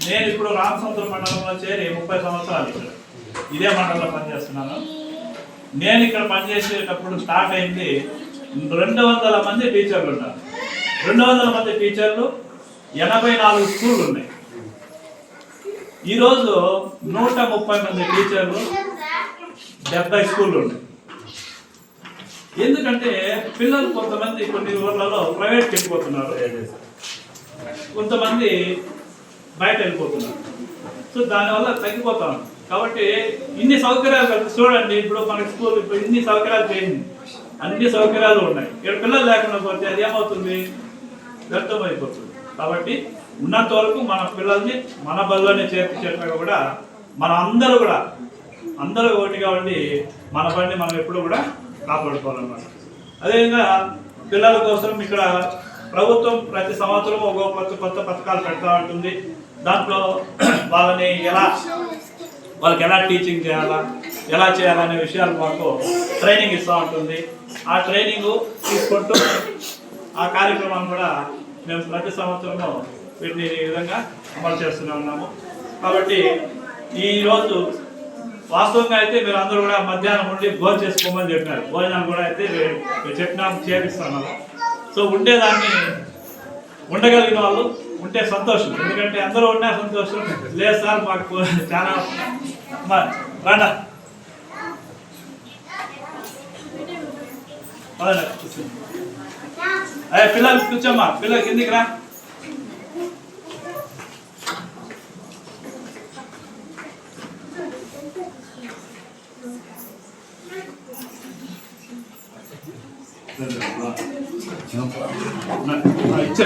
నేను ఇప్పుడు రామసముద్రం మండలంలో చేరి 30 సంవత్సరాలు ఇక్కడ ఇదే మండలంలో పనిచేస్తున్నాను. నేను ఇక్కడ పనిచేసేటప్పుడు స్టార్ట్ అయింది 200 మంది టీచర్లు ఉంటారు. 200 మంది టీచర్లు, 84 స్కూళ్ళు ఉన్నాయి. ఈరోజు 130 మంది టీచర్లు, 70 స్కూళ్ళు ఉన్నాయి. ఎందుకంటే పిల్లలు కొంతమంది కొన్ని ఊర్లలో ప్రైవేట్కి వెళ్ళిపోతున్నారు, కొంతమంది బయట వెళ్ళిపోతున్నారు. సో దానివల్ల తగ్గిపోతాం. కాబట్టి ఇన్ని సౌకర్యాలు చూడండి, ఇప్పుడు మనకి స్కూల్ ఇప్పుడు ఇన్ని సౌకర్యాలు చేయండి, అన్ని సౌకర్యాలు ఉన్నాయి. ఇక్కడ పిల్లలు లేకుండా పోతే అది ఏమవుతుంది, వ్యర్థం అయిపోతుంది. కాబట్టి ఉన్నంత వరకు మన పిల్లల్ని మన బడిలోనే చేర్పించేట్టుగా కూడా మనం అందరూ ఒకటిగా ఉండి మన బండిని మనం ఎప్పుడు కూడా కాపాడుకోవాలన్నమాట. అదేవిధంగా పిల్లల కోసం ఇక్కడ ప్రభుత్వం ప్రతి సంవత్సరం ఒక కొత్త పథకాలు పెడతా ఉంటుంది. దాంట్లో వాళ్ళకి ఎలా టీచింగ్ చేయాలా, ఎలా చేయాలనే విషయాలు మాకు ట్రైనింగ్ ఇస్తూ ఉంటుంది. ఆ ట్రైనింగ్ తీసుకుంటూ ఆ కార్యక్రమాన్ని కూడా మేము ప్రతి సంవత్సరము వీటిని ఈ విధంగా అమలు చేస్తూనే ఉన్నాము. కాబట్టి ఈరోజు వాస్తవంగా అయితే మీరు అందరూ కూడా మధ్యాహ్నం ఉండి భోజనం చేసుకోమని చెప్పినారు. భోజనాలు కూడా అయితే చెప్పినాము, చేపిస్తున్నాము. సో ఉండగలిగిన వాళ్ళు ఉంటే సంతోషం, ఎందుకంటే అందరూ ఉన్నా సంతోషం. లేదు సార్ మాకు చాలా రాండా అయ్యా పిల్లలు కూర్చోమ్మా, పిల్లలు కిందికి రా. ఇచ్చా